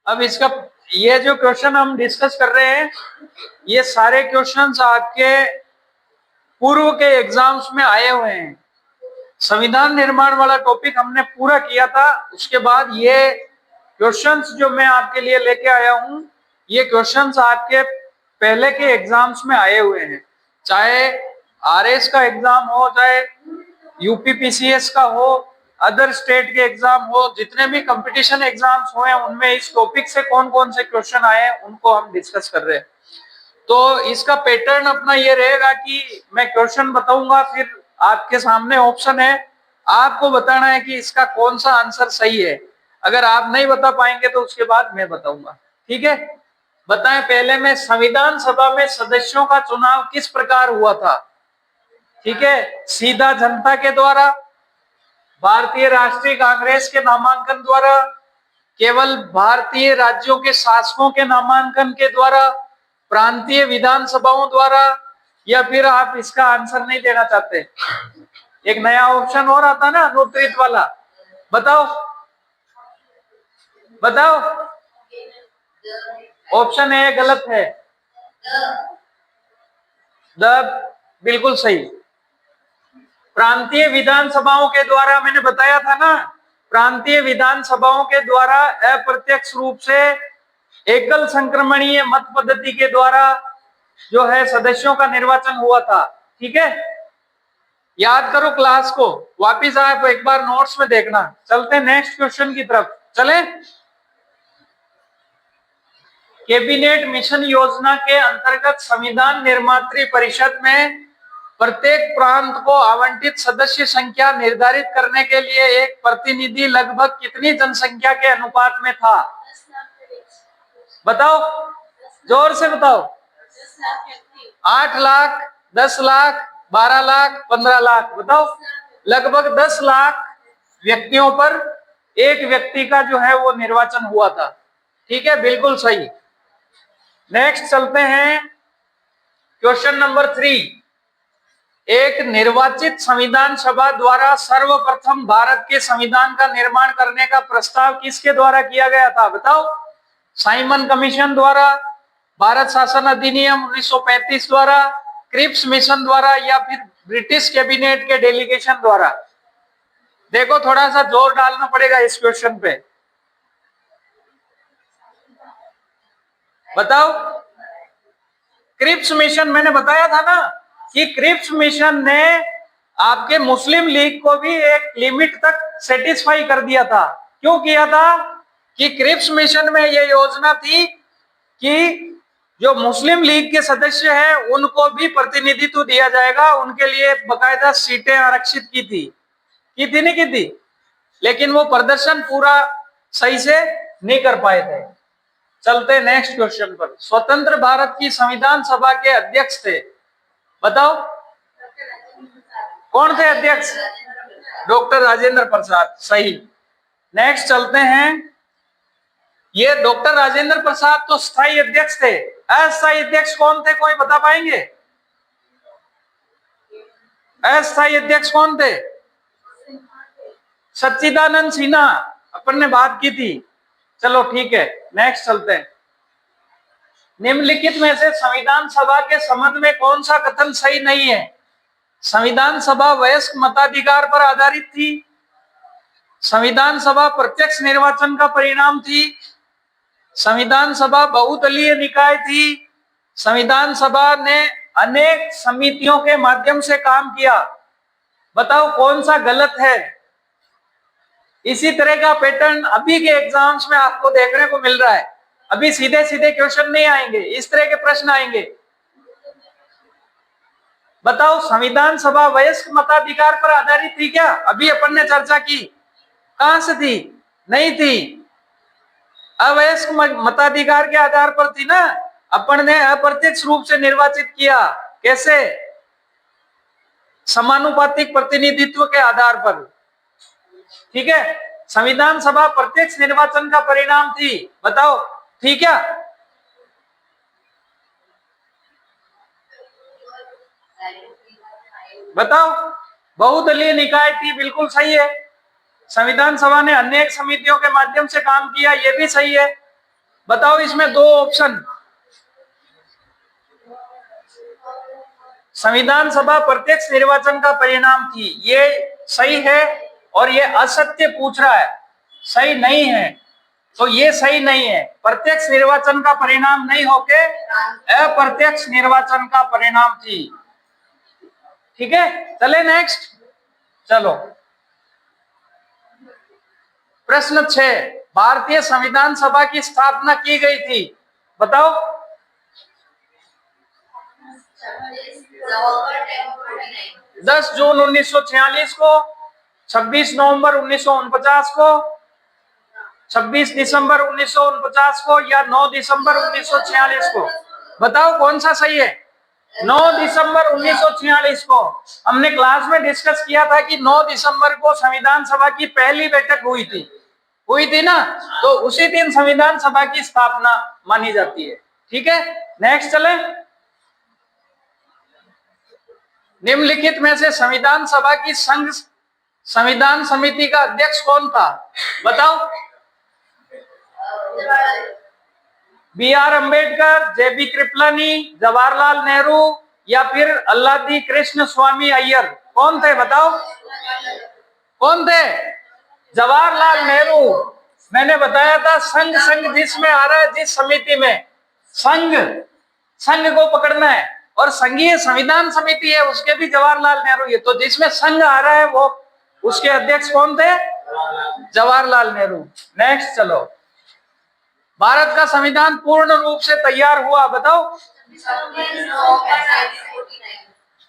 अब इसका ये जो क्वेश्चन हम डिस्कस कर रहे हैं, ये सारे क्वेश्चंस आपके पूर्व के एग्जाम्स में आए हुए हैं। संविधान निर्माण वाला टॉपिक हमने पूरा किया था, उसके बाद ये क्वेश्चंस जो मैं आपके लिए लेके आया हूं, ये क्वेश्चंस आपके पहले के एग्जाम्स में आए हुए हैं। चाहे आरएस का एग्जाम हो, चाहे यूपीपीसीएस का हो, अदर स्टेट के एग्जाम हो, जितने भी कंपटीशन एग्जाम्स हुए हैं उनमें इस टॉपिक से कौन कौन से क्वेश्चन आए हैं उनको हम डिस्कस कर रहे हैं। तो इसका पैटर्न अपना ये रहेगा कि मैं क्वेश्चन बताऊंगा, फिर आपके सामने ऑप्शन है, आपको बताना है कि इसका कौन सा आंसर सही है। अगर आप नहीं बता पाएंगे तो उसके बाद मैं बताऊंगा। ठीक है, बताएं पहले में संविधान सभा में सदस्यों का चुनाव किस प्रकार हुआ था। ठीक है, सीधा जनता के द्वारा, भारतीय राष्ट्रीय कांग्रेस के नामांकन द्वारा, केवल भारतीय राज्यों के शासकों के नामांकन के द्वारा, प्रांतीय विधानसभाओं द्वारा, या फिर आप इसका आंसर नहीं देना चाहते। एक नया ऑप्शन और आता ना, अनुत्तरित वाला। बताओ बताओ। ऑप्शन ए गलत है, द बिल्कुल सही। प्रांतीय विधानसभाओं के द्वारा, मैंने बताया था ना, प्रांतीय विधानसभाओं के द्वारा अप्रत्यक्ष रूप से एकल संक्रमणीय मत पद्धति के द्वारा जो है सदस्यों का निर्वाचन हुआ था। ठीक है, याद करो क्लास को, वापिस आप एक बार नोट्स में देखना। चलते नेक्स्ट क्वेश्चन की तरफ चले। कैबिनेट मिशन योजना के अंतर्गत संविधान निर्मात्री परिषद में प्रत्येक प्रांत को आवंटित सदस्य संख्या निर्धारित करने के लिए एक प्रतिनिधि लगभग कितनी जनसंख्या के अनुपात में था। बताओ, जोर से बताओ। 8 लाख, 10 लाख, 12 लाख, 15 लाख। बताओ, लगभग 10 लाख व्यक्तियों पर एक व्यक्ति का जो है वो निर्वाचन हुआ था। ठीक है, बिल्कुल सही। नेक्स्ट चलते हैं, क्वेश्चन नंबर 3। एक निर्वाचित संविधान सभा द्वारा सर्वप्रथम भारत के संविधान का निर्माण करने का प्रस्ताव किसके द्वारा किया गया था। बताओ, साइमन कमीशन द्वारा, भारत शासन अधिनियम 1935 द्वारा, क्रिप्स मिशन द्वारा, या फिर ब्रिटिश कैबिनेट के डेलीगेशन द्वारा। देखो, थोड़ा सा जोर डालना पड़ेगा इस क्वेश्चन पे। बताओ, क्रिप्स मिशन मैंने बताया था ना कि क्रिप्स मिशन ने आपके मुस्लिम लीग को भी एक लिमिट तक सेटिस्फाई कर दिया था। क्यों किया था कि क्रिप्स मिशन में यह योजना थी कि जो मुस्लिम लीग के सदस्य हैं उनको भी प्रतिनिधित्व दिया जाएगा, उनके लिए बकायदा सीटें आरक्षित की थी नहीं की थी, लेकिन वो प्रदर्शन पूरा सही से नहीं कर पाए थे। चलते नेक्स्ट क्वेश्चन पर। स्वतंत्र भारत की संविधान सभा के अध्यक्ष थे। बताओ, कौन थे अध्यक्ष। डॉक्टर राजेंद्र प्रसाद, सही। नेक्स्ट चलते हैं, ये डॉक्टर राजेंद्र प्रसाद तो स्थायी अध्यक्ष थे, अस्थायी अध्यक्ष कौन थे, कोई बता पाएंगे। अस्थायी अध्यक्ष कौन थे। सच्चिदानंद सिन्हा, अपन ने बात की थी। चलो ठीक है, नेक्स्ट चलते हैं। निम्नलिखित में से संविधान सभा के संबंध में कौन सा कथन सही नहीं है। संविधान सभा वयस्क मताधिकार पर आधारित थी, संविधान सभा प्रत्यक्ष निर्वाचन का परिणाम थी, संविधान सभा बहुदलीय निकाय थी, संविधान सभा ने अनेक समितियों के माध्यम से काम किया। बताओ कौन सा गलत है। इसी तरह का पैटर्न अभी के एग्जाम्स में आपको देखने को मिल रहा है। अभी सीधे सीधे क्वेश्चन नहीं आएंगे, इस तरह के प्रश्न आएंगे। बताओ, संविधान सभा वयस्क मताधिकार पर आधारित थी क्या। अभी अपन ने चर्चा की, कहां से थी, नहीं थी, अवयस्क मताधिकार के आधार पर थी ना। अपन ने अप्रत्यक्ष रूप से निर्वाचित किया, कैसे, समानुपातिक प्रतिनिधित्व के आधार पर। ठीक है, संविधान सभा प्रत्यक्ष निर्वाचन का परिणाम थी। बताओ ठीक है। बताओ, बहुदलीय निकाय थी, बिल्कुल सही है। संविधान सभा ने अनेक समितियों के माध्यम से काम किया, यह भी सही है। बताओ इसमें दो ऑप्शन। संविधान सभा प्रत्यक्ष निर्वाचन का परिणाम थी, ये सही है, और ये असत्य पूछ रहा है, सही नहीं है, तो ये सही नहीं है। प्रत्यक्ष निर्वाचन का परिणाम नहीं होके अप्रत्यक्ष निर्वाचन का परिणाम थी। ठीक है, चले नेक्स्ट। चलो प्रश्न 6, भारतीय संविधान सभा की स्थापना की गई थी, बताओ। 10 जून 1946 को, 26 नवंबर 1949 को, 26 दिसंबर 1949 को, या 9 दिसंबर 1946 को? बताओ कौन सा सही है। 9 दिसंबर 1946 को। हमने क्लास में डिस्कस किया था कि 9 दिसंबर को संविधान सभा की पहली बैठक हुई थी ना, तो उसी दिन संविधान सभा की स्थापना मानी जाती है। ठीक है, नेक्स्ट चलें। निम्नलिखित में से संविधान सभा की संघ संविधान समिति का अध्यक्ष कौन था, बताओ। बी.आर. अम्बेडकर, जे.बी. कृपलानी, जवाहरलाल नेहरू, या फिर अल्लादी कृष्ण स्वामी अय्यर? कौन थे बताओ, कौन थे? जवाहरलाल नेहरू। मैंने बताया था संघ जिसमें आ रहा है, जिस समिति में संघ को पकड़ना है, और संघीय संविधान समिति है उसके भी जवाहरलाल नेहरू है, तो जिसमें संघ आ रहा है वो उसके अध्यक्ष कौन थे? जवाहरलाल नेहरू। नेक्स्ट चलो, भारत का संविधान पूर्ण रूप से तैयार हुआ, बताओ।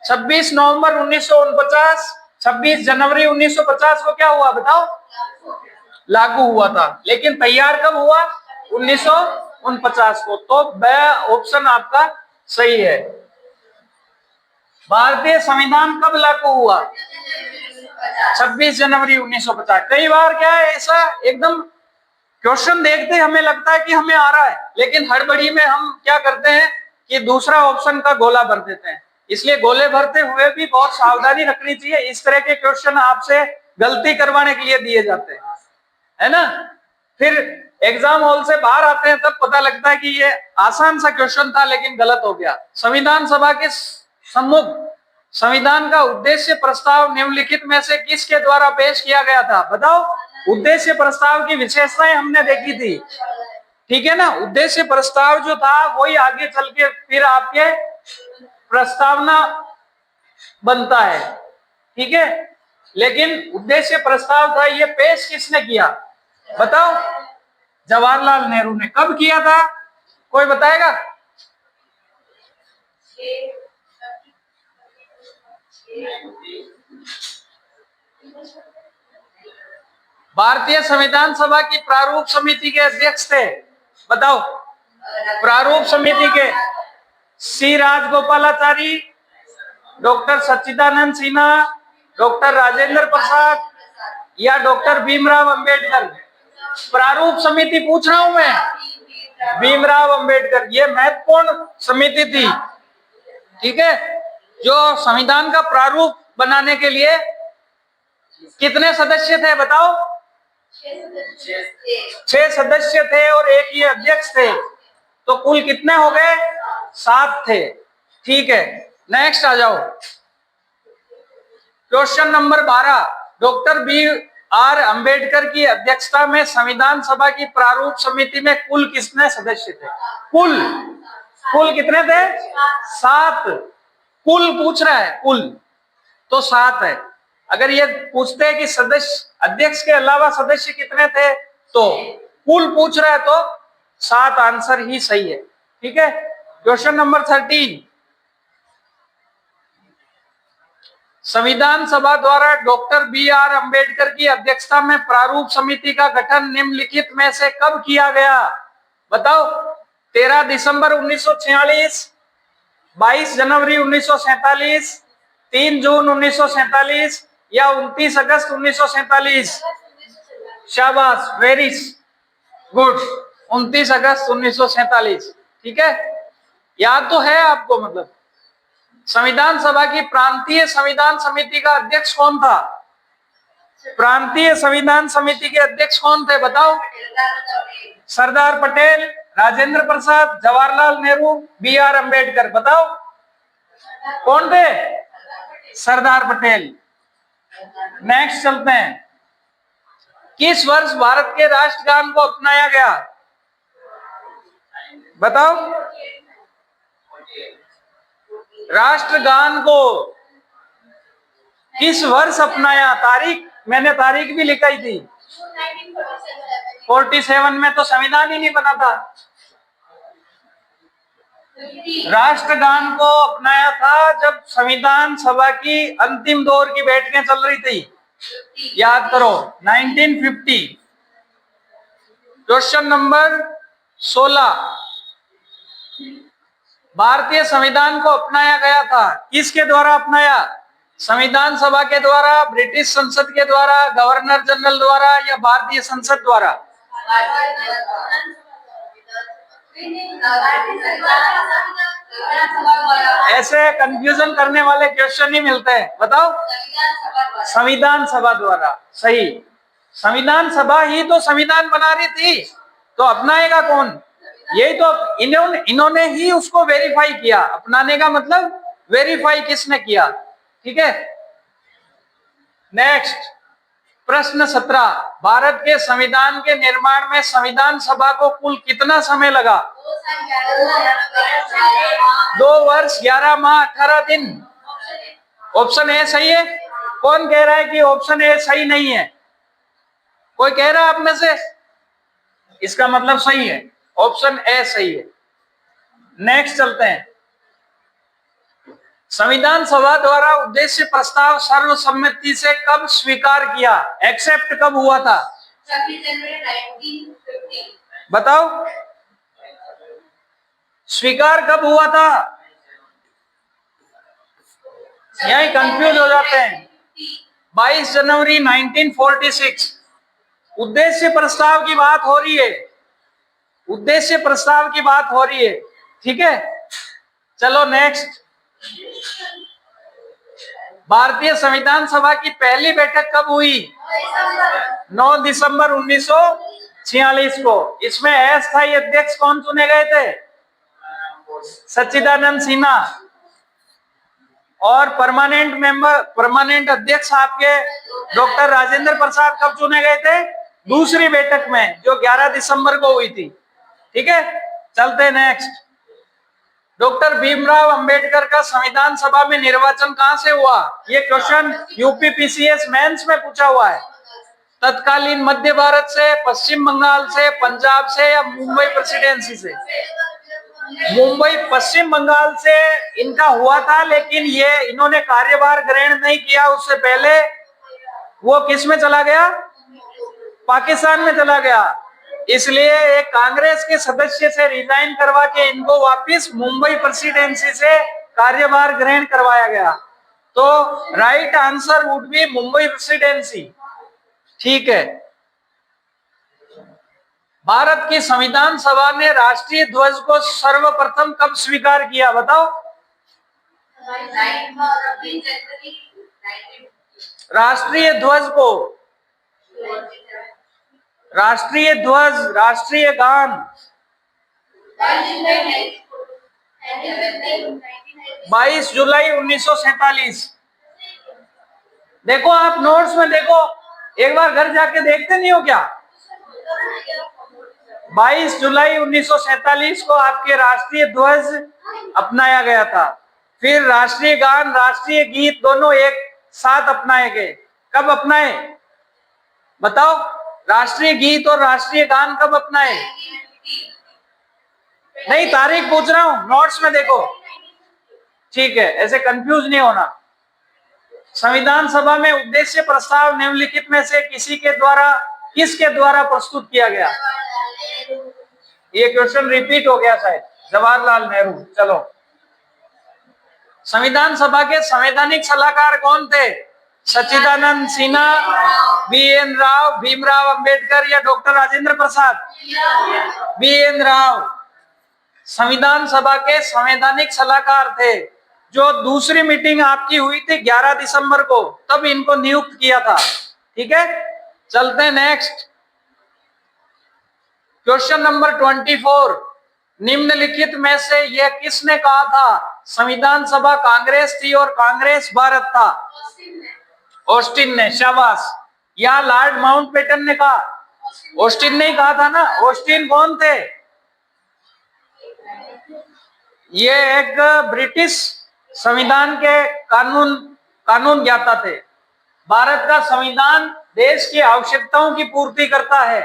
26 नवंबर 1949, 26 जनवरी 1950 को क्या हुआ बताओ? लागू हुआ था। लेकिन तैयार कब हुआ? 1949 को। तो ब ऑप्शन आपका सही है। भारतीय संविधान कब लागू हुआ? 26 जनवरी 1950। कई बार क्या है, ऐसा एकदम क्वेश्चन देखते हमें लगता है कि हमें आ रहा है, लेकिन हड़बड़ी में हम क्या करते हैं कि दूसरा ऑप्शन का गोला भर देते हैं। इसलिए गोले भरते हुए भी बहुत सावधानी रखनी चाहिए। इस तरह के क्वेश्चन आपसे गलती करवाने के लिए दिए जाते हैं, है ना। फिर एग्जाम हॉल से बाहर आते हैं तब पता लगता है कि ये आसान सा क्वेश्चन था लेकिन गलत हो गया। संविधान सभा के सम्मुख संविधान का उद्देश्य प्रस्ताव निम्नलिखित में से किसके द्वारा पेश किया गया था, बताओ। उद्देश्य प्रस्ताव की विशेषताएं हमने देखी थी, ठीक है ना। उद्देश्य प्रस्ताव जो था वही आगे चल के फिर आपके प्रस्तावना बनता है, ठीक है। लेकिन उद्देश्य प्रस्ताव था, ये पेश किसने किया बताओ? जवाहरलाल नेहरू ने। कब किया था, कोई बताएगा? भारतीय संविधान सभा की प्रारूप समिति के अध्यक्ष थे, बताओ। प्रारूप समिति के सी राजगोपालाचारी, डॉक्टर सच्चिदानंद सिन्हा, डॉक्टर राजेंद्र प्रसाद, या डॉक्टर भीमराव अंबेडकर? प्रारूप समिति पूछ रहा हूं मैं, भीमराव अंबेडकर। ये महत्वपूर्ण समिति थी, ठीक है, जो संविधान का प्रारूप बनाने के लिए कितने सदस्य थे बताओ? 6 सदस्य थे और एक ही अध्यक्ष थे, तो कुल कितने हो गए? 7 थे, ठीक है। नेक्स्ट आ जाओ, question number 12। Doctor B R. Ambedkar की अध्यक्षता में संविधान सभा की प्रारूप समिति में कुल कितने सदस्य थे? कुल कितने थे? 7। कुल पूछ रहा है, कुल तो 7 है। अगर ये पूछते हैं कि सदस्य अध्यक्ष के अलावा सदस्य कितने थे, तो कुल पूछ रहा है तो 7 आंसर ही सही है, ठीक है। Question number 13। संविधान सभा द्वारा डॉक्टर बी.आर. अंबेडकर की अध्यक्षता में प्रारूप समिति का गठन निम्नलिखित में से कब किया गया बताओ? 13 दिसंबर 1946, 22 जनवरी 1947, 3 जून 1947, या 29 अगस्त 1947? शाबाश, वेरी गुड, 29 अगस्त 1947, ठीक है। याद तो है आपको? मतलब संविधान सभा की प्रांतीय संविधान समिति का अध्यक्ष कौन था? प्रांतीय संविधान समिति के अध्यक्ष कौन थे बताओ? Sardar Patel, Rajendra Prasad, Jawaharlal Nehru, B are Ambedkar. बताओ कौन थे? सरदार पटेल। नेक्स्ट चलते हैं। किस वर्ष भारत के राष्ट्रगान को अपनाया गया? बताओ। राष्ट्रगान को किस वर्ष अपनाया? तारीख मैंने तारीख भी लिखाई थी। 47 में तो संविधान ही नहीं बना था। राष्ट्रगान को अपनाया था जब संविधान सभा की अंतिम दौर की बैठकें चल रही थी। याद करो 1950। Question number 16। भारतीय संविधान को अपनाया गया था, किसके द्वारा अपनाया? संविधान सभा के द्वारा, ब्रिटिश संसद के द्वारा, गवर्नर जनरल द्वारा या भारतीय संसद द्वारा? ऐसे कंफ्यूजन करने वाले क्वेश्चन ही मिलते हैं। बताओ। संविधान सभा द्वारा। सही। संविधान सभा ही तो संविधान बना रही थी, तो अपनाएगा कौन? यही तो इन्होंने ही उसको वेरीफाई किया। अपनाने का मतलब वेरीफाई किसने किया। ठीक है। नेक्स्ट प्रश्न 17। भारत के संविधान के निर्माण में संविधान सभा को कुल कितना समय लगा? 2 वर्ष 11 माह 18 दिन। ऑप्शन ए सही है। कौन कह रहा है कि ऑप्शन ए सही नहीं है? कोई कह रहा है आप में से? इसका मतलब सही है, ऑप्शन ए सही है। नेक्स्ट चलते हैं। संविधान सभा द्वारा उद्देश्य प्रस्ताव सर्वसम्मति से कब स्वीकार किया? एक्सेप्ट कब हुआ था? 26 जनवरी 1950। बताओ स्वीकार कब हुआ था? यही कंफ्यूज हो जाते हैं। 22 जनवरी 1946। उद्देश्य प्रस्ताव की बात हो रही है। उद्देश्य प्रस्ताव की बात हो रही है। ठीक है। चलो नेक्स्ट। भारतीय संविधान सभा की पहली बैठक कब हुई? 9 दिसंबर 1946 को। इसमें अस्थायी अध्यक्ष कौन चुने गए थे? सच्चिदानंद सिन्हा। और परमानेंट अध्यक्ष आपके डॉक्टर राजेंद्र प्रसाद कब चुने गए थे? दूसरी बैठक में, जो 11 दिसंबर को हुई थी। ठीक है। चलते नेक्स्ट। डॉक्टर भीमराव अंबेडकर का संविधान सभा में निर्वाचन कहां से हुआ? ये क्वेश्चन यूपी पीसीएस मेंस में पूछा हुआ है। तत्कालीन मध्य भारत से, पश्चिम बंगाल से, पंजाब से या मुंबई प्रेसिडेंसी से? मुंबई पश्चिम बंगाल से इनका हुआ था, लेकिन ये इन्होंने कार्यभार ग्रहण नहीं किया उससे पहले। वो किस में चला गया? पाकिस्तान में चला गया। इसलिए एक कांग्रेस के सदस्य से रिजाइन करवा के इनको वापस मुंबई प्रेसिडेंसी से कार्यभार ग्रहण करवाया गया। तो right answer would be Mumbai presidency. ठीक है। भारत की संविधान सभा ने राष्ट्रीय ध्वज को सर्वप्रथम कब स्वीकार किया? बताओ। राष्ट्रीय ध्वज को, राष्ट्रीय ध्वज, राष्ट्रीय गान 22 जुलाई 1947। देखो आप नोट्स में देखो, एक बार घर जाके देखते नहीं हो क्या? 22 जुलाई 1947 को आपके राष्ट्रीय ध्वज अपनाया गया था। फिर राष्ट्रीय गान, राष्ट्रीय गीत दोनों एक साथ अपनाए गए। कब अपनाए? बताओ। राष्ट्रीय गीत और राष्ट्रीय गान कब अपनाए? नहीं, तारीख पूछ रहा हूं, नोट्स में देखो। ठीक है, ऐसे कंफ्यूज नहीं होना। संविधान सभा में उद्देश्य प्रस्ताव निम्नलिखित में से किसके द्वारा प्रस्तुत किया गया? ये क्वेश्चन रिपीट हो गया शायद। जवाहरलाल नेहरू। चलो, संविधान सभा के संवैधानिक सलाहकार कौन थे? सच्चिदानंद सिन्हा, बी.एन. राव, भीमराव अंबेडकर या डॉक्टर राजेंद्र प्रसाद? बी.एन. राव संविधान सभा के संवैधानिक सलाहकार थे। जो दूसरी मीटिंग आपकी हुई थी 11 दिसंबर को, तब इनको नियुक्त किया था। ठीक है। चलते हैं नेक्स्ट। क्वेश्चन नंबर 24, निम्नलिखित में से यह किसने कहा था संविधान सभा कांग्रेस थी और कांग्रेस भारत था? ऑस्टिन ने। शाबाश। या लॉर्ड माउंटबेटन ने कहा? ऑस्टिन ने ही कहा था ना। ऑस्टिन कौन थे? ये एक ब्रिटिश संविधान के कानून ज्ञाता थे। भारत का संविधान देश की आवश्यकताओं की पूर्ति करता है,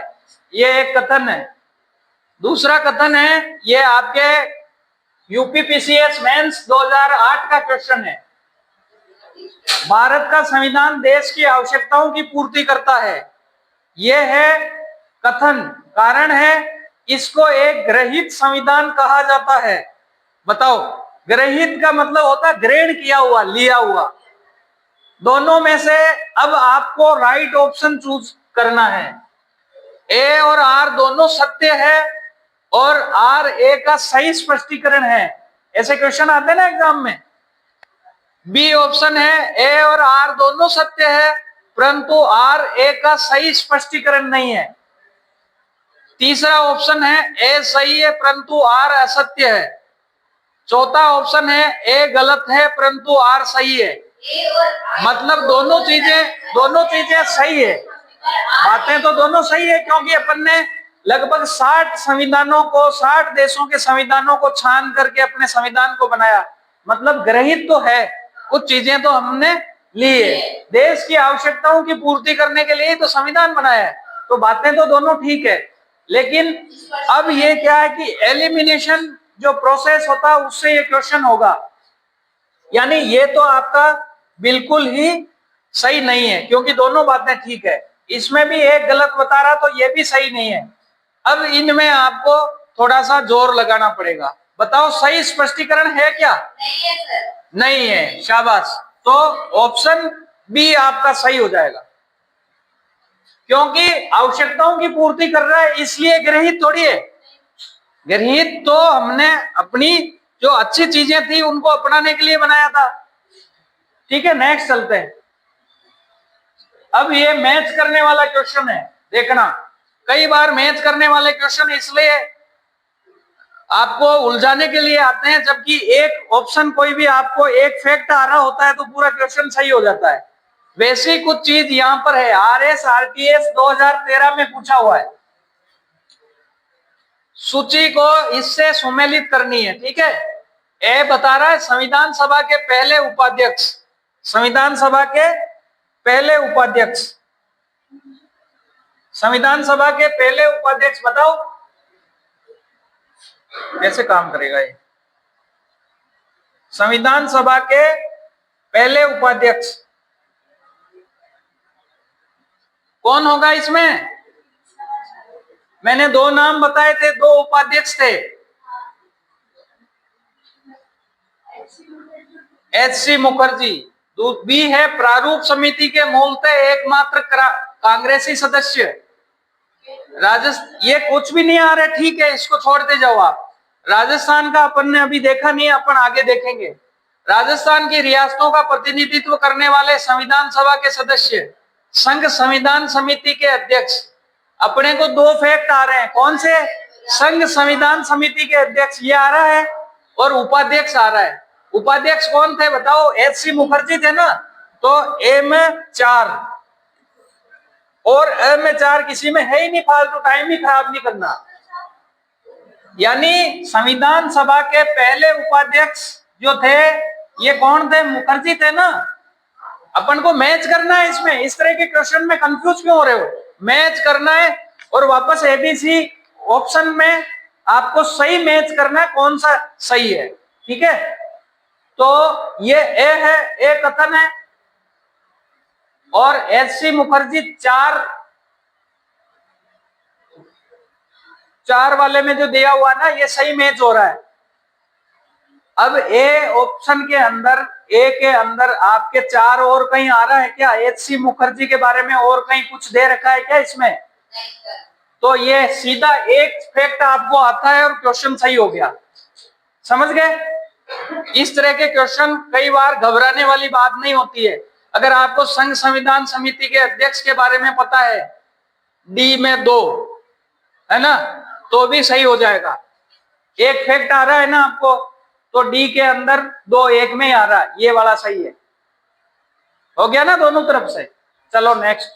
ये एक कथन है। दूसरा कथन है, ये आपके यूपीपीसीएस मेंस 2008 का क्वेश्चन है। भारत का संविधान देश की आवश्यकताओं की पूर्ति करता है, यह है कथन। कारण है, इसको एक ग्रहित संविधान कहा जाता है। बताओ, ग्रहित का मतलब होता है ग्रहण किया हुआ, लिया हुआ। दोनों में से अब आपको राइट ऑप्शन चूज करना है। ए और आर दोनों सत्य है और आर ए का सही स्पष्टीकरण है। ऐसे क्वेश्चन आते हैं ना एग्जाम में। बी ऑप्शन है, ए और आर दोनों सत्य है परंतु आर ए का सही स्पष्टीकरण नहीं है। तीसरा ऑप्शन है, ए सही है परंतु आर असत्य है। चौथा ऑप्शन है, ए गलत है परंतु आर सही है। मतलब दोनों चीजें सही है। बातें तो दोनों सही है, क्योंकि अपन ने लगभग 60 संविधानों को, 60 देशों के संविधानों को छान करके अपने संविधान को बनाया। मतलब ग्रहित तो है, कुछ चीजें तो हमने ली है। देश की आवश्यकताओं की पूर्ति करने के लिए तो संविधान बनाया है, तो बातें तो दोनों ठीक है। लेकिन अब ये क्या है कि एलिमिनेशन जो प्रोसेस होता है उससे ये क्वेश्चन होगा। यानी ये तो आपका बिल्कुल ही सही नहीं है, क्योंकि दोनों बातें ठीक है। इसमें भी एक गलत बता रहा तो ये भी सही नहीं है। अब इनमें आपको थोड़ा सा जोर लगाना पड़ेगा। बताओ, सही स्पष्टीकरण है क्या? नहीं है सर। नहीं है। शाबाश। तो ऑप्शन बी आपका सही हो जाएगा, क्योंकि आवश्यकताओं की पूर्ति कर रहा है, इसलिए ग्रहित थोड़ी है। ग्रहित तो हमने अपनी जो अच्छी चीजें थी उनको अपनाने के लिए बनाया था। ठीक है, नेक्स्ट चलते हैं। अब ये मैच करने वाला क्वेश्चन है, देखना। कई बार मैच करने वाले क्वेश्चन इसलिए आपको उलझाने के लिए आते हैं, जबकि एक ऑप्शन कोई भी आपको एक फैक्ट आ रहा होता है तो पूरा क्वेश्चन सही हो जाता है। वैसी कुछ चीज यहां पर है। आरएस आरटीएस 2013 में पूछा हुआ है। सूची को इससे सुमेलित करनी है। ठीक है, ए बता रहा है संविधान सभा के पहले उपाध्यक्ष। संविधान सभा के पहले उपाध्यक्ष, संविधान सभा के पहले उपाध्यक्ष बताओ कैसे काम करेगा ये। संविधान सभा के पहले उपाध्यक्ष कौन होगा इसमें? मैंने दो नाम बताए थे, दो उपाध्यक्ष थे। एच.सी. मुखर्जी। बी है प्रारूप समिति के मूलतः एकमात्र कांग्रेसी सदस्य। ये कुछ भी नहीं आ रहा, ठीक है, इसको छोड़ते जाओ आप। राजस्थान का अपन ने अभी देखा नहीं, अपन आगे देखेंगे। राजस्थान की रियासतों का प्रतिनिधित्व करने वाले संविधान सभा के सदस्य, संघ संविधान समिति के अध्यक्ष। अपने को दो फैक्ट आ रहे हैं, कौन से? संघ संविधान समिति के अध्यक्ष ये आ रहा है और उपाध्यक्ष आ रहा है। उपाध्यक्ष कौन थे बताओ? एच.सी. मुखर्जी थे ना। तो ए में 4 और ए में 4 किसी में है ही नहीं, फालतू टाइम ही खराब नहीं करना। यानी संविधान सभा के पहले उपाध्यक्ष जो थे ये कौन थे? मुखर्जी थे ना। अपन को मैच करना है इसमें। इस तरह के क्वेश्चन में कंफ्यूज क्यों हो रहे हो? मैच करना है और वापस एबीसी ऑप्शन में आपको सही मैच करना है, कौन सा सही है। ठीक है, तो ये ए है, ए कथन है, और एच.सी. मुखर्जी 4 वाले में जो दिया हुआ ना, ये सही मैच हो रहा है। अब ए ऑप्शन के अंदर, ए के अंदर आपके 4 और कहीं आ रहा है क्या? एच.सी. मुखर्जी के बारे में और कहीं कुछ दे रखा है क्या इसमें? तो ये सीधा एक फैक्ट आपको आता है और क्वेश्चन सही हो गया। समझ गए? इस तरह के क्वेश्चन कई बार घबराने वाली बात नहीं होती है। अगर आपको संघ संविधान समिति के अध्यक्ष के बारे में पता है, डी में 2 है ना, तो भी सही हो जाएगा। एक फैक्ट आ रहा है ना आपको, तो डी के अंदर 2 एक में ही आ रहा है, ये वाला सही है। हो गया ना दोनों तरफ से। चलो नेक्स्ट,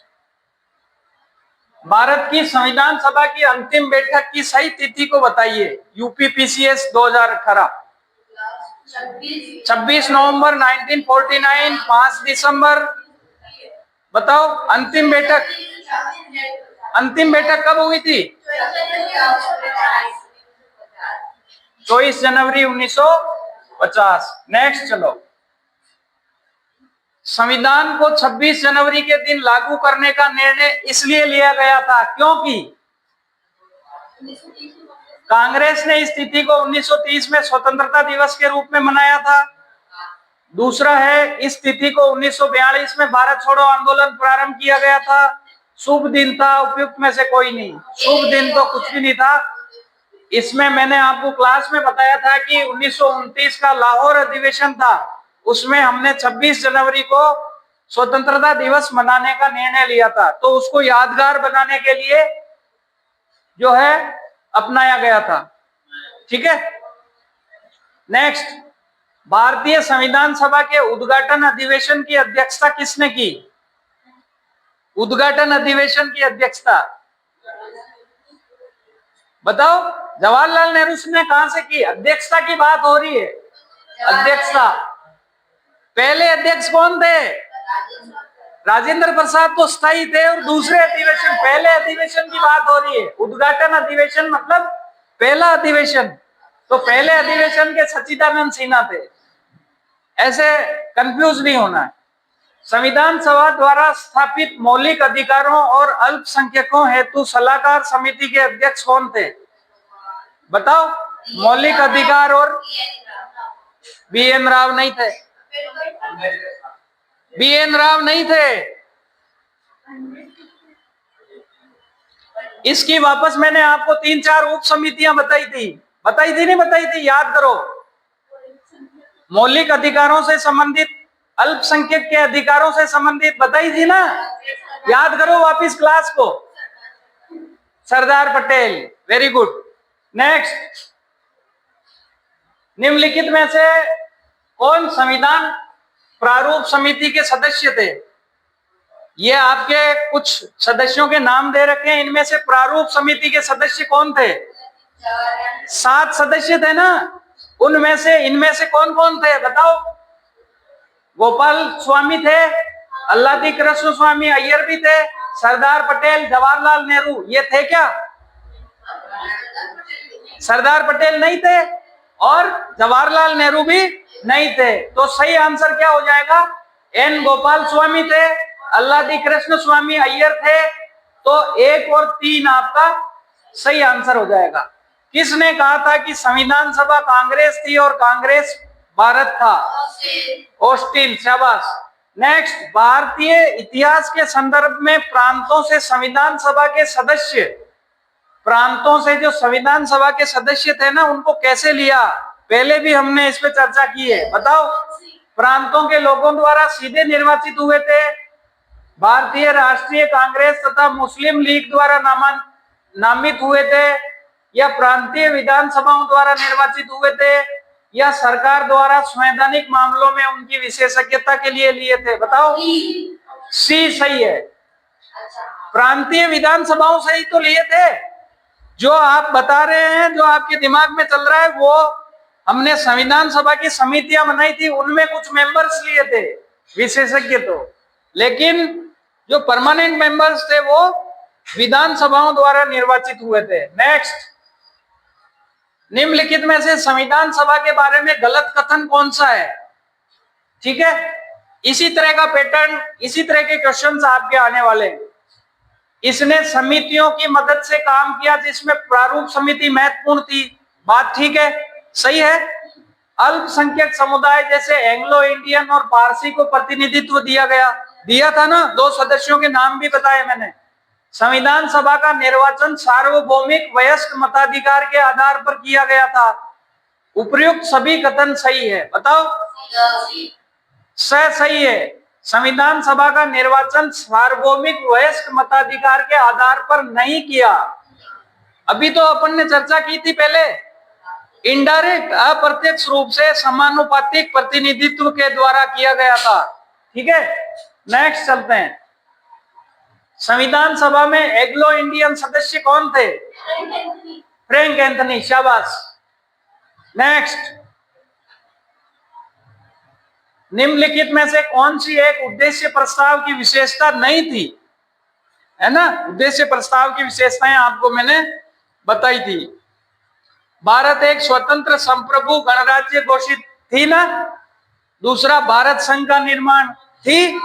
भारत की संविधान सभा की अंतिम बैठक की सही तिथि को बताइए। यूपीपीसीएस 2018। 26 नवंबर 1949, 5 दिसंबर। बताओ अंतिम बैठक, अंतिम बैठक कब हुई थी? 24 जनवरी 1950। नेक्स्ट चलो, संविधान को 26 जनवरी के दिन लागू करने का निर्णय इसलिए लिया गया था क्योंकि कांग्रेस ने इस तिथि को 1930 में स्वतंत्रता दिवस के रूप में मनाया था। दूसरा है, इस तिथि को 1942 में भारत छोड़ो आंदोलन प्रारंभ किया गया था। शुभ दिन था, उपयुक्त में से कोई नहीं। शुभ दिन तो कुछ भी नहीं था। इसमें मैंने आपको क्लास में बताया था कि 1929 का लाहौर अधिवेशन था, उसमें हमने 26 जनवरी को स्वतंत्रता दिवस मनाने का निर्णय लिया था, तो उसको यादगार बनाने के लिए जो है अपनाया गया था। ठीक है। नेक्स्ट, भारतीय संविधान सभा के उद्घाटन अधिवेशन की अध्यक्षता किसने की? उद्घाटन अधिवेशन की अध्यक्षता बताओ। जवाहरलाल नेहरू ने कहां से की? अध्यक्षता की बात हो रही है, अध्यक्षता। पहले अध्यक्ष कौन थे? राजेंद्र प्रसाद तो स्थायी थे, और दूसरे अधिवेशन, पहले अधिवेशन की बात हो रही है। उद्घाटन अधिवेशन मतलब पहला अधिवेशन, तो पहले अधिवेशन के सच्चिदानंद सिन्हा थे। ऐसे कंफ्यूज नहीं होना है। संविधान सभा द्वारा स्थापित मौलिक अधिकारों और अल्पसंख्यकों हेतु सलाहकार समिति के अध्यक्ष कौन थे? बताओ। मौलिक अधिकार और BN राव नहीं थे, BN राव नहीं थे। इसकी वापस मैंने आपको 3-4 उप समितियां बताई थी नहीं बताई थी? याद करो। मौलिक अधिकारों से संबंधित, अल्पसंख्यक के अधिकारों से संबंधित बताई थी ना? याद करो वापिस क्लास को। Sardar Patel, very good. Next, निम्नलिखित में से कौन संविधान प्रारूप समिति के सदस्य थे? ये आपके कुछ सदस्यों के नाम दे रखे हैं, इनमें से प्रारूप समिति के सदस्य कौन थे? 7 सदस्य थे ना? उनमें से इनमें से कौन कौन थे बताओ? गोपाल स्वामी थे, अल्लादी कृष्ण स्वामी अय्यर भी थे, सरदार पटेल, जवाहरलाल नेहरू, ये थे क्या? सरदार पटेल नहीं थे और जवाहरलाल नेहरू भी नहीं थे। तो सही आंसर क्या हो जाएगा? N गोपाल स्वामी थे, अल्लादी कृष्ण स्वामी अय्यर थे, तो 1 और 3 आपका सही आंसर हो जाएगा। किसने कहा था कि संविधान सभा कांग्रेस थी और कांग्रेस भारत था? ऑस्टिन, शाबाश। नेक्स्ट, भारतीय इतिहास के संदर्भ में प्रांतों से संविधान सभा के सदस्य, प्रांतों से जो संविधान सभा के सदस्य थे ना, उनको कैसे लिया? पहले भी हमने इस पे चर्चा की है, बताओ। प्रांतों के लोगों द्वारा सीधे निर्वाचित हुए थे, भारतीय राष्ट्रीय कांग्रेस तथा मुस्लिम लीग द्वारा नामित हुए थे, या प्रांतीय विधानसभाओं द्वारा निर्वाचित हुए थे, या सरकार द्वारा संवैधानिक मामलों में उनकी विशेषज्ञता के लिए लिए थे? बताओ। सी सही है, प्रांतीय विधानसभाओं से ही तो लिए थे। जो आप बता रहे हैं, जो आपके दिमाग में चल रहा है, वो हमने संविधान सभा की समितियां बनाई थी, उनमें कुछ मेंबर्स लिए थे विशेषज्ञ, तो लेकिन जो परमानेंट मेंबर्स थे वो विधानसभाओं द्वारा निर्वाचित हुए थे। नेक्स्ट, निम्नलिखित में से संविधान सभा के बारे में गलत कथन कौन सा है? ठीक है, इसी तरह का पैटर्न, इसी तरह के क्वेश्चंस आपके आने वाले हैं। इसने समितियों की मदद से काम किया जिसमें प्रारूप समिति महत्वपूर्ण थी, बात ठीक है, सही है। अल्पसंख्यक समुदाय जैसे एंग्लो इंडियन और पारसी को प्रतिनिधित्व दिया था ना? 2 सदस्यों के नाम भी बताए मैंने। संविधान सभा का निर्वाचन सार्वभौमिक वयस्क मताधिकार के आधार पर किया गया था। उपर्युक्त सभी कथन सही है, बताओ। सही है, संविधान सभा का निर्वाचन सार्वभौमिक वयस्क मताधिकार के आधार पर नहीं किया। अभी तो अपन ने चर्चा की थी पहले, इनडायरेक्ट अप्रत्यक्ष रूप से समानुपातिक प्रतिनिधित्व के द्वारा किया गया था। ठीक है, नेक्स्ट चलते हैं। संविधान सभा में एंग्लो इंडियन सदस्य कौन थे? फ्रैंक एंथनी, शाबाश। नेक्स्ट, निम्नलिखित में से कौन सी एक उद्देश्य प्रस्ताव की विशेषता नहीं थी? है ना, उद्देश्य प्रस्ताव की विशेषताएं आपको मैंने बताई थी। भारत एक स्वतंत्र संप्रभु गणराज्य घोषित थी ना। दूसरा, भारत संघ का निर्माण थी।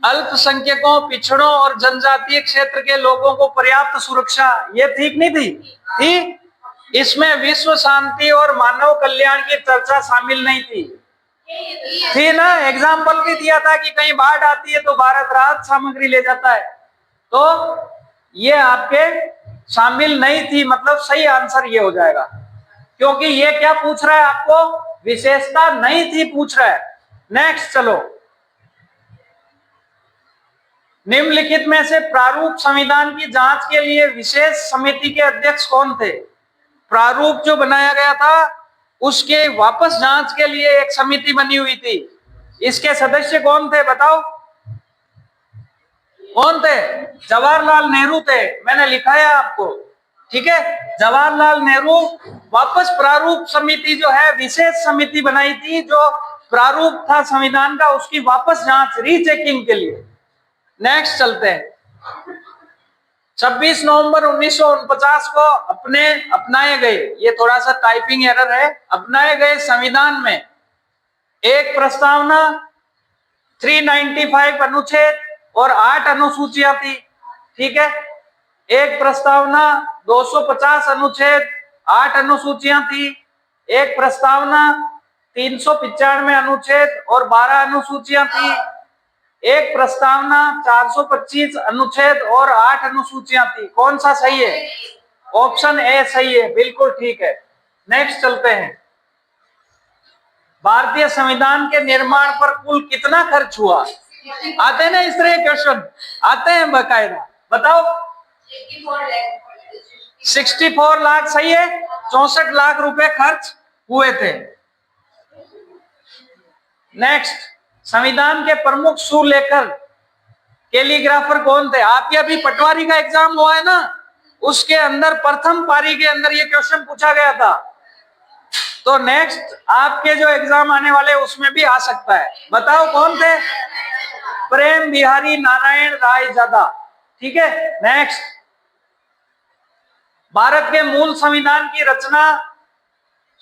अल्पसंख्यकों, पिछड़ों और जनजातीय क्षेत्र के लोगों को पर्याप्त सुरक्षा, ये ठीक नहीं थी? थी। इसमें विश्व शांति और मानव कल्याण की चर्चा शामिल नहीं थी? थी ना। एग्जाम्पल भी दिया था कि कहीं बाढ़ आती है तो भारत राहत सामग्री ले जाता है, तो ये आपके शामिल नहीं थी, मतलब सही आंसर ये हो जाएगा, क्योंकि ये क्या पूछ रहा है आपको? विशेषता नहीं थी पूछ रहा है। नेक्स्ट चलो, निम्नलिखित में से प्रारूप संविधान की जांच के लिए विशेष समिति के अध्यक्ष कौन थे? प्रारूप जो बनाया गया था उसके वापस जांच के लिए एक समिति बनी हुई थी, इसके सदस्य कौन थे बताओ? कौन थे? जवाहरलाल नेहरू थे, मैंने लिखा है आपको। ठीक है, जवाहरलाल नेहरू वापस प्रारूप समिति जो है, विशेष समिति बनाई थी जो प्रारूप था संविधान का, उसकी वापस जांच, रीचेकिंग के लिए। नेक्स्ट चलते हैं। 26 नवंबर 1949 को अपनाए गए, ये थोड़ा सा टाइपिंग एरर है, अपनाए गए संविधान में एक प्रस्तावना, 395 अनुच्छेद और 8 अनुसूचियां थी। ठीक है, एक प्रस्तावना, 250 अनुच्छेद, 8 अनुसूचियां थी। एक प्रस्तावना, 395 अनुच्छेद और 12 अनुसूचियां थी। एक प्रस्तावना, 425 अनुच्छेद और 8 अनुसूचियां थी। कौन सा सही है? ऑप्शन ए सही है, बिल्कुल ठीक है। नेक्स्ट चलते हैं। भारतीय संविधान के निर्माण पर कुल कितना खर्च हुआ? आते हैं ना इस तरह क्वेश्चन, आते हैं बकायदा, बताओ। 64 लाख सही है, 64 लाख रुपए खर्च हुए थे। नेक्स्ट, संविधान के प्रमुख सुलेखक कैलीग्राफर कौन थे? आपके अभी पटवारी का एग्जाम हुआ है ना, उसके अंदर प्रथम पारी के अंदर ये क्वेश्चन पूछा गया था, तो नेक्स्ट आपके जो एग्जाम आने वाले उसमें भी आ सकता है। बताओ कौन थे? प्रेम बिहारी नारायण रायजादा। ठीक है, नेक्स्ट, भारत के मूल संविधान की रचना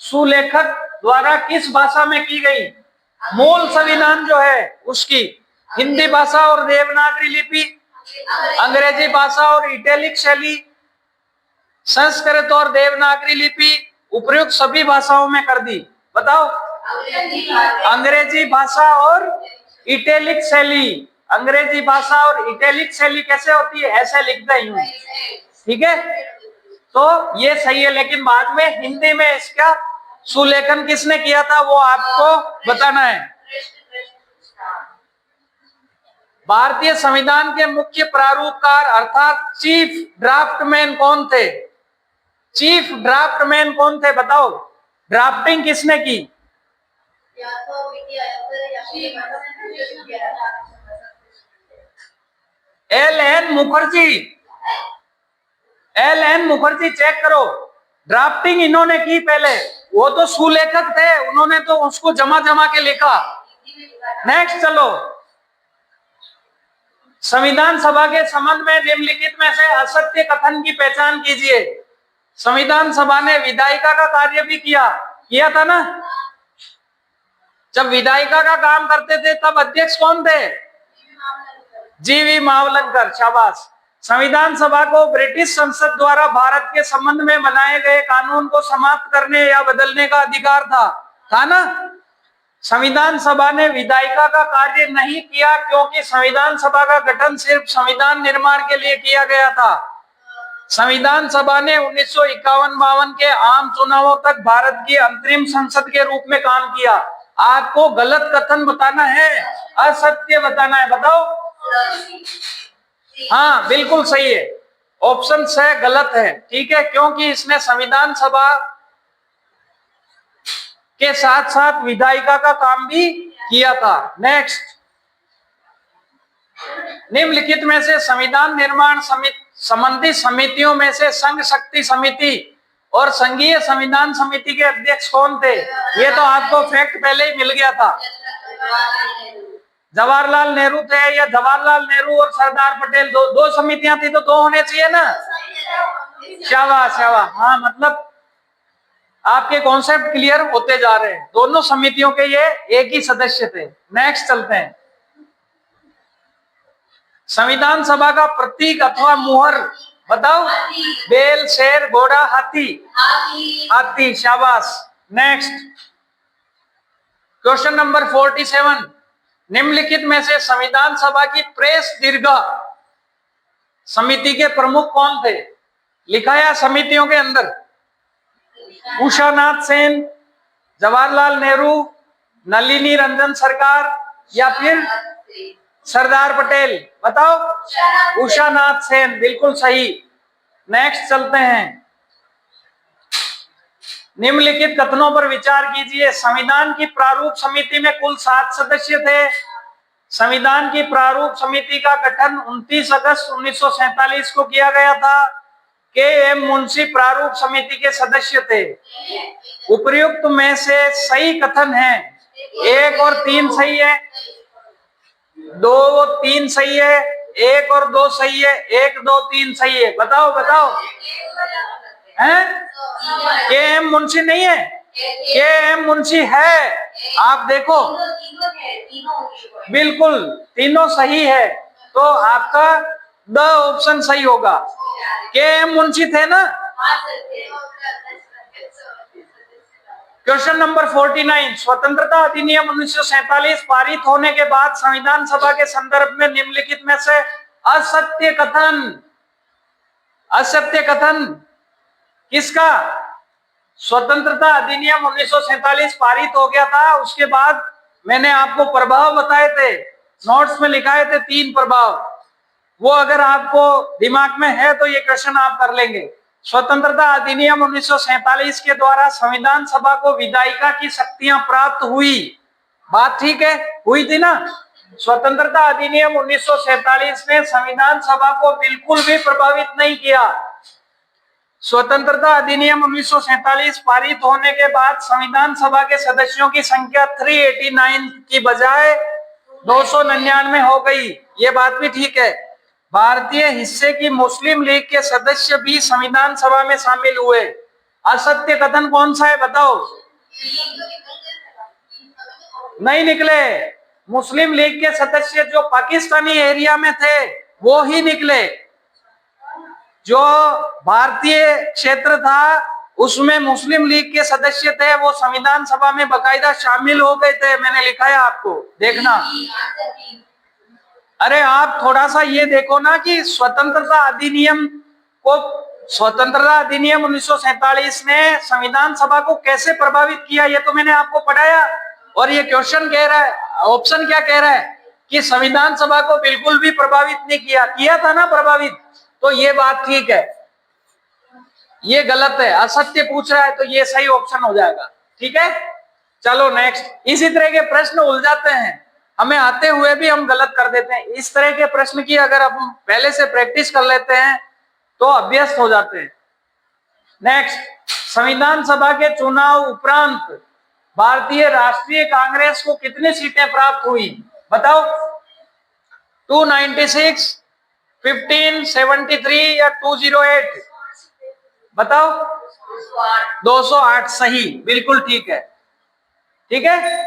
सुलेखक द्वारा किस भाषा में की गई? मूल संविधान जो है उसकी हिंदी भाषा और देवनागरी लिपि, अंग्रेजी भाषा और इटैलिक शैली, संस्कृत और देवनागरी लिपि, उपयुक्त सभी भाषाओं में कर दी। बताओ। अंग्रेजी भाषा और इटैलिक शैली, अंग्रेजी भाषा और इटैलिक शैली कैसे होती है? ऐसे लिखते हैं, ठीक है, तो ये सही है, लेकिन बाद में हिंदी में इसका सुलेखन किसने किया था वो आपको बताना है। भारतीय संविधान के मुख्य प्रारूपकार अर्थात चीफ ड्राफ्टमैन कौन थे? चीफ ड्राफ्टमैन कौन थे बताओ? ड्राफ्टिंग किसने की? L N. Mukherjee. L N. Mukherjee, check करो, ड्राफ्टिंग इन्होंने की पहले, वो तो सुलेखक थे, उन्होंने तो उसको जमा के लिखा। नेक्स्ट चलो, संविधान सभा के संबंध में निम्नलिखित में से असत्य कथन की पहचान कीजिए। संविधान सभा ने विधायिका का कार्य भी किया था ना। जब विधायिका का काम करते थे तब अध्यक्ष कौन थे? जी.वी. मावलंकर, शाबाश। संविधान सभा को ब्रिटिश संसद द्वारा भारत के संबंध में बनाए गए कानून को समाप्त करने या बदलने का अधिकार था ना। संविधान सभा ने विधायिका का कार्य नहीं किया क्योंकि संविधान सभा का गठन सिर्फ संविधान निर्माण के लिए किया गया था। संविधान सभा ने 1951-52 के आम चुनावों तक भारत की अंतरिम संसद के रूप में काम किया। आपको गलत कथन बताना है, असत्य बताना है, बताओ। हाँ बिल्कुल सही है। ऑप्शन से गलत है, ठीक है, क्योंकि इसने संविधान सभा के साथ साथ विधायिका का काम भी किया था। नेक्स्ट, निम्नलिखित में से संविधान निर्माण संबंधी समितियों में से संघ शक्ति समिति और संघीय संविधान समिति के अध्यक्ष कौन थे? ये तो आपको फैक्ट पहले ही मिल गया था। जवाहरलाल नेहरू थे, या जवाहरलाल नेहरू और सरदार पटेल? दो समितियां थी तो दो होने चाहिए ना। शाबाश शाबाश, हाँ, मतलब आपके कॉन्सेप्ट क्लियर होते जा रहे हैं। दोनों समितियों के ये एक ही सदस्य थे। नेक्स्ट चलते हैं, संविधान सभा का प्रतीक अथवा मुहर बताओ। बैल, शेर, घोड़ा, हाथी? हाथी, शाबाश। नेक्स्ट, क्वेश्चन नंबर 47, निम्नलिखित में से संविधान सभा की प्रेस दीर्घा समिति के प्रमुख कौन थे? लिखा है समितियों के अंदर, उषा नाथ सेन, जवाहरलाल नेहरू, नलिनी रंजन सरकार, या फिर सरदार पटेल? बताओ। उषा नाथ सेन, बिल्कुल सही। नेक्स्ट चलते हैं, निम्नलिखित कथनों पर विचार कीजिए। संविधान की प्रारूप समिति में कुल 7 सदस्य थे। संविधान की प्रारूप समिति का गठन 29 अगस्त 1947 को किया गया था। के.एम. मुंशी प्रारूप समिति के सदस्य थे। उपर्युक्त में से सही कथन है? 1 और 3 सही है, 2 और 3 सही है, 1 और 2 सही है, 1 2 3 सही है। बताओ बताओ। हैं? के.एम. मुंशी नहीं है? के.एम. मुंशी है, आप देखो, बिल्कुल तीनों सही है, तो आपका द ऑप्शन सही होगा। के.एम. मुंशी थे ना। क्वेश्चन नंबर 49, स्वतंत्रता अधिनियम 1947 पारित होने के बाद संविधान सभा के संदर्भ में निम्नलिखित में से असत्य कथन किसका? स्वतंत्रता अधिनियम 1947 पारित हो गया था, उसके बाद मैंने आपको प्रभाव बताए थे, नोट्स में लिखाए थे 3 प्रभाव, वो अगर आपको दिमाग में है तो ये क्वेश्चन आप कर लेंगे। स्वतंत्रता अधिनियम 1947 के द्वारा संविधान सभा को विधायिका की शक्तियां प्राप्त हुई। बात ठीक है, हुई थी ना। स्वतंत्रता अधिनियम 1947 ने संविधान सभा को बिल्कुल भी प्रभावित नहीं किया। स्वतंत्रता अधिनियम 1947 पारित होने के बाद संविधान सभा के सदस्यों की संख्या 389 की बजाय 299 हो गई। ये बात भी ठीक है। भारतीय हिस्से की मुस्लिम लीग के सदस्य भी संविधान सभा में शामिल हुए। असत्य कथन कौन सा है बताओ? नहीं निकले। मुस्लिम लीग के सदस्य जो पाकिस्तानी एरिया में थे वो ही निकले। जो भारतीय क्षेत्र था उसमें मुस्लिम लीग के सदस्य थे, वो संविधान सभा में बकायदा शामिल हो गए थे। मैंने लिखा है, आपको देखना। अरे आप थोड़ा सा ये देखो ना कि स्वतंत्रता अधिनियम 1947 ने संविधान सभा को कैसे प्रभावित किया, ये तो मैंने आपको पढ़ाया। और ये क्वेश्चन कह रहा है, ऑप्शन क्या कह रहा है कि संविधान सभा को बिल्कुल भी प्रभावित नहीं किया था ना प्रभावित। तो ये बात ठीक है, ये गलत है। असत्य पूछ रहा है तो ये सही ऑप्शन हो जाएगा। ठीक है, चलो नेक्स्ट। इसी तरह के प्रश्न उलझाते हैं, हमें आते हुए भी हम गलत कर देते हैं। इस तरह के प्रश्न की अगर हम पहले से प्रैक्टिस कर लेते हैं तो अभ्यस्त हो जाते हैं। नेक्स्ट, संविधान सभा के चुनाव उपरांत भारतीय राष्ट्रीय कांग्रेस को कितनी सीटें प्राप्त हुई बताओ? 296, 15, 73 या 208? बताओ। 208 सही, बिल्कुल ठीक है। ठीक है,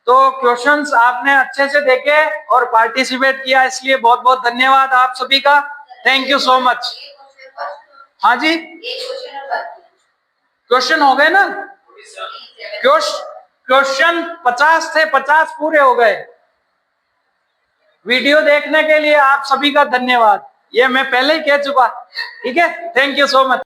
तो क्वेश्चंस आपने अच्छे से देखे और पार्टिसिपेट किया, इसलिए बहुत बहुत धन्यवाद आप सभी का। Thank you so much. हाँ जी, क्वेश्चन हो गए ना? क्वेश्चन 50 थे, 50 पूरे हो गए। वीडियो देखने के लिए आप सभी का धन्यवाद, ये मैं पहले ही कह चुका। ठीक है, थैंक यू सो मच।